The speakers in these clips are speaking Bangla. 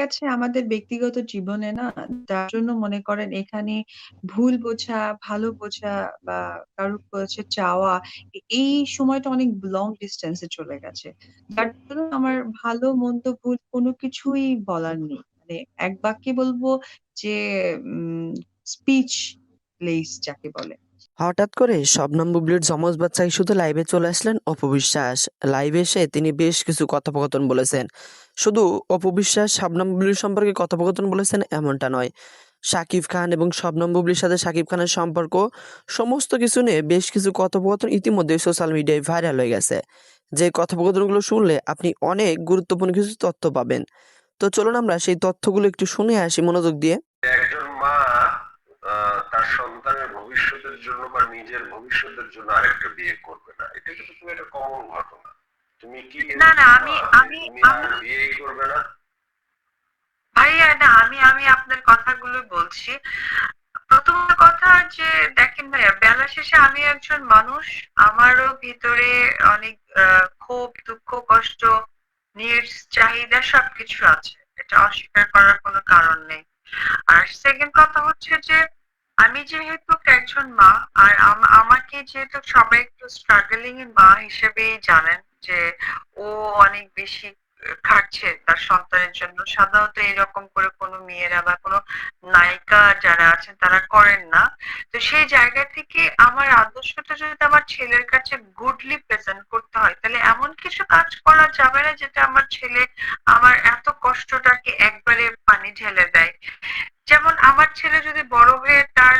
গেছে আমাদের ব্যক্তিগত জীবনে না, যার জন্য মনে করেন এখানে ভুল বোঝা, ভালো বোঝা বা কারোর কাছে চাওয়া এই সময়টা অনেক লং ডিসট্যান্স এ চলে গেছে। যার জন্য আমার ভালো মন্দ ভুল কোনো কিছুই বলার নেই। মানে এক বাক্যে বলব যে স্পিচ লেস যাকে বলে। হঠাৎ করে শবনম বুবলির যমজ বাচ্চা ইস্যুতে লাইভে চলে আসলেন অপু বিশ্বাস। লাইভে এসে তিনি বেশ কিছু কথোপকথন বলেছেন। শুধু অপু বিশ্বাস শবনম বুবলির সম্পর্কে কথোপকথন বলেছেন এমনটা নয়, শাকিব খান এবং শবনম বুবলির সাথে শাকিব খানের সম্পর্ক, সমস্ত কিছু নিয়ে বেশ কিছু কথোপকথন ইতিমধ্যে সোশ্যাল মিডিয়ায় ভাইরাল হয়ে গেছে। যে কথোপকথনগুলো শুনলে আপনি অনেক গুরুত্বপূর্ণ কিছু তথ্য পাবেন। তো চলুন আমরা সেই তথ্যগুলো একটু শুনে আসি মনোযোগ দিয়ে। একজন মা তার সন্তানের ভবিষ্যতের জন্য বা নিজের ভবিষ্যতের জন্য আরেকটা বিয়ে করবে না, এটা কিন্তু তুমি একটা কমন ঘটনা। তুমি কি না না এরকম আমি মা যে আমি তুমি আমি আর বিয়েই করবে না? ভাইয়া না আমি আপনার কথাগুলো বলছি। প্রথম কথা যে দেখেন ভাইয়া, বেলা শেষে আমি একজন মানুষ। আমারও ভিতরে অনেক ক্ষোভ, দুঃখ, কষ্ট, নিডস, চাহিদা সবকিছু আছে। এটা অস্বীকার করার কোনো কারণ নেই। আর সেকেন্ড কথা হচ্ছে যে আমি যেহেতু একজন মা, আর আমাকে যেহেতু সবাই একটু স্ট্রাগলিং এর মা হিসেবেই জানেন, যে ও অনেক বেশি খাটছে তার সন্তানের জন্য। সাধারণত এরকম করে কোনো মেয়েরা বা কোনো নায়িকা যারা আছেন তারা করেন না। তো সেই জায়গা থেকে আমার আদর্শটা যদি আমার ছেলের কাছে গুডলি প্রেজেন্ট করতে হয়, তাহলে এমন কিছু কাজ করা যাবে না যেটা আমার ছেলে আমার এত কষ্টটাকে একবারে পানি ঢেলে দেয়। যেমন আমার ছেলে যদি বড় হয়ে তার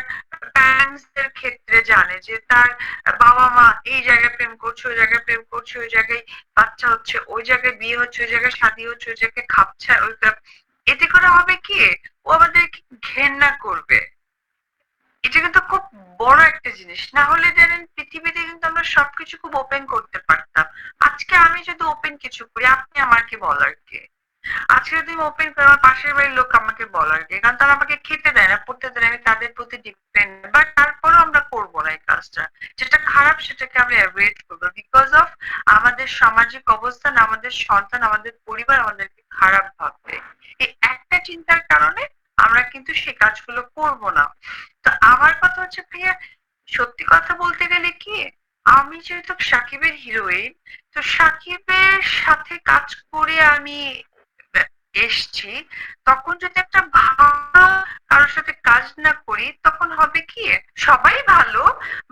প্যারেন্টস দের ক্ষেত্রে জানে যে তার বাবা মা এই জায়গায় প্রেম করছে, ওই জায়গায় প্রেম করছে, ওই জায়গায় বাচ্চা হচ্ছে, ওই জায়গায় বিয়ে হচ্ছে, ওই জায়গায় শাদী হচ্ছে, ওই জায়গায় খাপছা, এতে করে হবে কি, ও আমাদেরকে ঘেন্না করবে। এটা কিন্তু খুব বড় একটা জিনিস। না হলে জানেন পৃথিবীতে কিন্তু আমরা সবকিছু খুব ওপেন করতে পারতাম। আজকে আমি যদি ওপেন কিছু করি, আপনি আমাকে বলার কে? আজকে যদি আমি ওপেন করি, আমার পাশের বাড়ির লোক আমাকে বলার কে? কারণ তারা আমাকে খেতে দেয় না, পড়তে দেয় না, আমি তাদের প্রতি ডিপেন্ড। বাট তারপরেও আমরা করবো না এই কাজটা। যেটা খারাপ সেটাকে আমরা অ্যাভয়েড করবো, বিকজ অফ আমাদের সামাজিক অবস্থান, আমাদের সন্তান, আমাদের পরিবার আমাদেরকে খারাপ ভাববে। এই একটা চিন্তার কারণে আমরা কিন্তু সেই কাজগুলো করবো না। তো আমার কথা হচ্ছে ভাইয়া, সত্যি কথা বলতে গেলে কি, আমি যেহেতু সাকিবের হিরোইন, তো সাকিবের সাথে কাজ করে আমি এসছি। তখন যদি একটা ভালো কারোর সাথে কাজ না করি, তখন হবে কি, সবাই ভালো,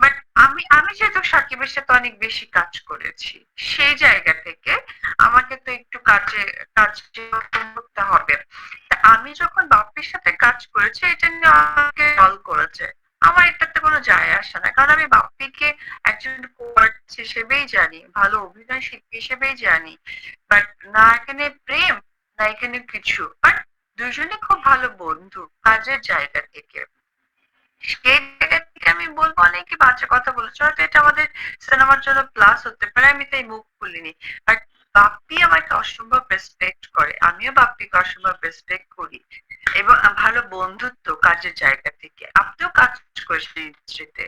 বাট আমি আমি যেহেতু সাকিবের সাথে অনেক বেশি কাজ করেছি, সেই জায়গা থেকে আমাকে তো একটু কাজ করতে হবে। তা আমি যখন বাপ্পির সাথে কাজ করেছি, এটা নিয়ে আমাকে কল করেছে, আমার এটাতে কোনো যায় আসে না। কারণ আমি বাপ্পিকে একজন কোয়ার্টিস্ট হিসেবেই জানি, ভালো অভিনয় শিল্পী হিসেবেই জানি। বাট না এখানে প্রেম, না এখানে কিছু, বাট দুজনে খুব ভালো বন্ধু কাজের জায়গা থেকে। সেই জায়গা থেকে আমি বলবো, অনেকে বাজে কথা বলেছে, হয়তো এটা আমাদের সিনেমার জন্য প্লাস হতে পারে, আমি তাই মুখ খুলিনি। বাট বাপ্পি আমাকে অসম্ভব রেসপেক্ট করে, আমিও বাপ্পিকে অসম্ভব রেসপেক্ট করি। এবং ভালো বন্ধুত্ব কাজের জায়গা থেকে। আপনিও কাজ করেছেন ইন্ডাস্ট্রিতে,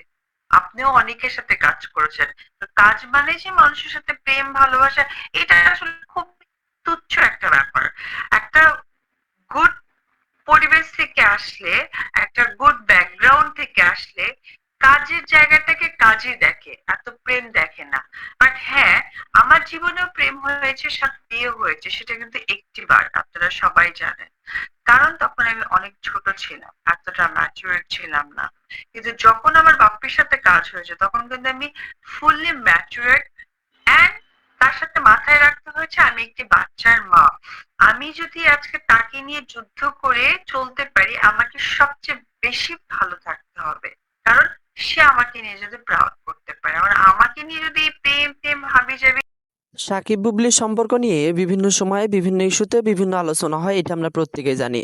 আপনিও অনেকের সাথে কাজ করেছেন। তো কাজ মানে যে মানুষের সাথে প্রেম ভালোবাসা, এটা আসলে খুব তুচ্ছ একটা ব্যাপার। একটা গুড পরিবেশ থেকে আসলে, একটা গুড ব্যাকগ্রাউন্ড থেকে আসলে কাজের জায়গাটাকে কাজই দেখে, এত প্রেম দেখে না। বাট হ্যাঁ, আমার জীবনেও প্রেম হয়েছে, সাথে বিয়ে হয়েছে, সেটা কিন্তু একটিবার, আপনারা সবাই জানেন। কারণ তখন আমি অনেক ছোট ছিলাম, এতটা ম্যাচুরেট ছিলাম না। কিন্তু যখন আমার বাপ্পির সাথে কাজ হয়েছে, তখন কিন্তু আমি ফুললি ম্যাচুরেট। অ্যান্ড তার সাথে মাথায় রাখতে হয়েছে আমি একটি বাচ্চার মা। আমি যদি আজকে তাকে নিয়ে যুদ্ধ করে চলতে পারি, আমাকে সবচেয়ে বেশি ভালো থাকতে হবে। কারণ সে আমাকে নিয়ে যদি প্রাউড করতে পারে। আর আমাকে নিয়ে যদি প্রেম প্রেম হাবিজাবি। সাকিব বুবলির সম্পর্ক নিয়ে বিভিন্ন সময়ে বিভিন্ন ইস্যুতে বিভিন্ন আলোচনা হয়, এটা আমরা প্রত্যেকেই জানি।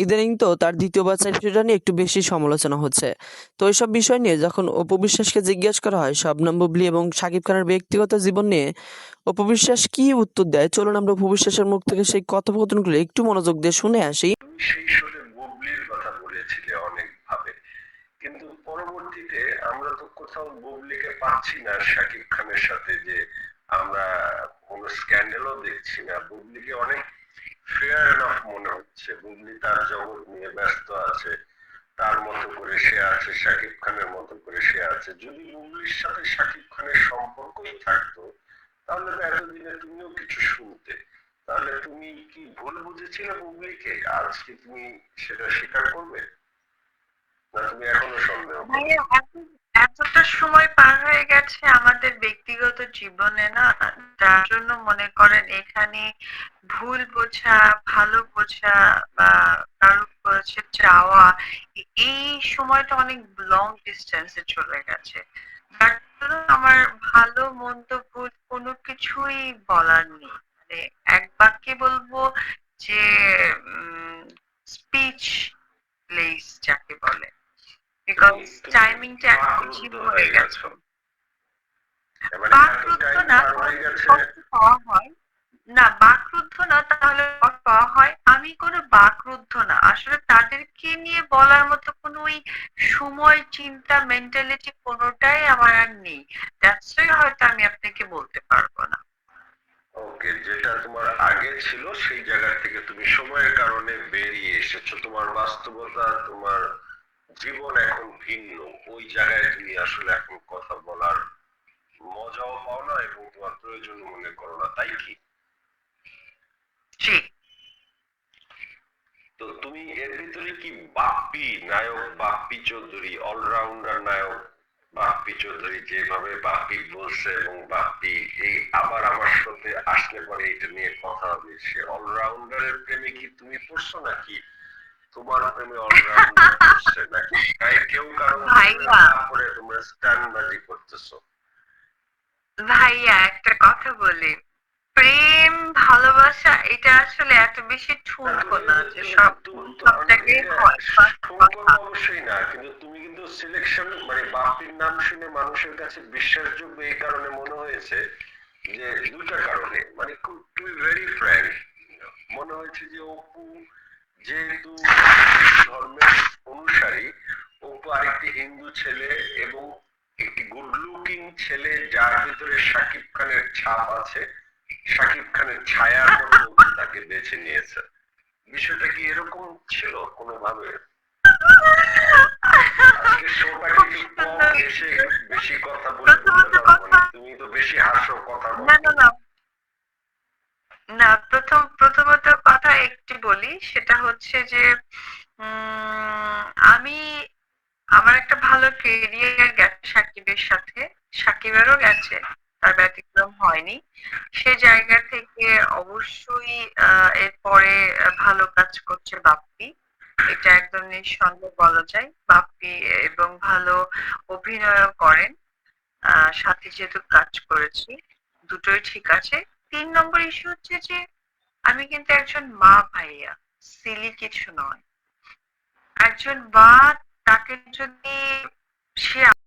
ইদানিং তো তার দ্বিতীয় বাচ্চার ইস্যুটা নিয়ে একটু বেশি সমালোচনা হচ্ছে। তো এইসব বিষয় নিয়ে যখন অপু বিশ্বাসকে জিজ্ঞেস করা হয় শবনম বুবলি এবং সাকিব খানের ব্যক্তিগত জীবন নিয়ে, অপু বিশ্বাস কি উত্তর দেয়, চলুন আমরা অপু বিশ্বাসের মুখ থেকে সেই কথোপকথনগুলো একটু মনোযোগ দিয়ে শুনে আসি। তুমি সেই শোতে বুবলির কথা বলেছিলে অনেক ভাবে, কিন্তু পরবর্তীতে আমরা তো কোথাও বুবলিকে পাচ্ছি না শাকিব খানের সাথে, যে আমরা কোনো স্ক্যান্ডেলও দেখছি না। বুবলিকে অনেক ফেয়ার এনাফ মনে হচ্ছে। বুবলি তার জগৎ নিয়ে ব্যস্ত আছে, তার মতো করে সে আছে, শাকিব খানের মতো করে সে আছে। যদি বুবলির সাথে শাকিব খানের সম্পর্কই থাকতো তাহলে তো এতদিনে তুমিও কিছু শুনতে। তাহলে তুমি কি ভুল বুঝেছিলে বুবলিকে? আজ কি তুমি সেটা স্বীকার করবে, না তুমি এখনো সন্দেহ করো? ভাইয়া এতটা সময় পার হয়ে গেছে আমাদের ব্যক্তিগত জীবনে না, যার জন্য মনে করেন এখানে ভুল বোঝা, ভালো বোঝা বা কারোর কাছে চাওয়া, এই সময়টা অনেক লং ডিস্টেন্সে চলে গেছে। যার জন্য আমার ভালো মন্দ ভুল কোনো কিছুই বলার নেই। মানে এক বাক্যে বলবো যে স্পিচ লেস যাকে বলে, বিকজ তুমি টাইমিংটা এত বেশি বাকরুদ্ধ হয়ে হয়ে গেছে। গেছো, মানে এত বাকরুদ্ধ টাইম না, পার হয়ে তাহলে গেছে। কষ্ট পাওয়া হয় না, বাকরুদ্ধ না তাহলে কষ্ট পাওয়া হয়। আমি কোনো বাকরুদ্ধ না, আসলে তাদেরকে নিয়ে বলার মতো কোনো ওই সময়, চিন্তা, মেন্টালিটি কোনোটাই আমার আর নেই। দ্যাটস ওয়াই হয়তো আমি আপনাকে বলতে পারবো না। ওকে, যেটা তোমার আগে ছিল সেই জায়গা থেকে তুমি সময়ের কারণে বেরিয়ে এসেছো, তোমার বাস্তবতা, তোমার জীবন এখন ভিন্ন। ওই জায়গায় তুমি আসলে এখন কথা বলার মজাও পাও না এবং তোমার প্রয়োজন মনে করো না, তাই কি? জি। তো তুমি এর ভিতরে কি বাপ্পি নায়ক, বাপ্পি চৌধুরী অলরাউন্ডার নায়ক, বাপ্পি চৌধুরী যেভাবে বাপ্পি বলছে এবং বাপ্পি এই আবার আমার সাথে আসলে পরে এটা নিয়ে কথা হবে, সে অলরাউন্ডারের প্রেমে কি তুমি পড়ছো, নাকি তোমার প্রেমে অলরাউন্ডার পড়ছে, নাকি কেউ কারো প্রেমে ভাইয়া, পরে তোমরা স্ট্যান্ডবাজি করতেছো? ভাইয়া একটা কথা বলি, প্রেম ভালোবাসা এটা আসলে এত বেশি না ঠুনকো তুমি না যে সব সব জায়গায় এটা হয়। সম্পর্ক অবশ্যই না, কিন্তু তুমি কিন্তু সিলেকশন মানে বাপির নাম শুনে মানুষের কাছে বিশ্বাসযোগ্য এই কারণে মনে হয়েছে যে দুইটা কারণে, মানে টু বি ভেরি ফ্র্যাঙ্ক, মনে হয়েছে যে অপু যেহেতু ধর্মের অনুসারী, অপু আরেকটি হিন্দু ছেলে এবং একটি গুড লুকিং ছেলে যার ভিতরে শাকিব খানের ছাপ আছে, শাকিব খানের ছায়ার মতো অপু তাকে বেছে নিয়েছে। বিষয়টা কি এরকম ছিল কোনোভাবে? আজকে শোটাকে খুব একটু কম সুন্দর। হেসে বেশি কথা বলে ফেলতে প্রথমত পারবো কথা, না, তুমি তো বেশি হাসো কথা না বলতে। না না না, প্রথমত কথা একটি বলি, সেটা হচ্ছে যে আমি, আমার একটা ভালো কেরিয়ার গেছে সাকিবের সাথে, সাকিবেরও গেছে, তার ব্যতিক্রম হয়নি। সে জায়গা থেকে অবশ্যই এরপরে ভালো কাজ করছে বাপ্পি, এটা একদম নিঃসন্দেহে বলা যায়। বাপ্পি এবং ভালো অভিনয়ও করেন, সাথে যেহেতু কাজ করেছি, দুটোই ঠিক আছে। ৩ নম্বর ইস্যু হচ্ছে যে আমি কিন্তু একজন মা ভাইয়া, সিলি কিছু নয়। একজন মা, তাকে যদি সে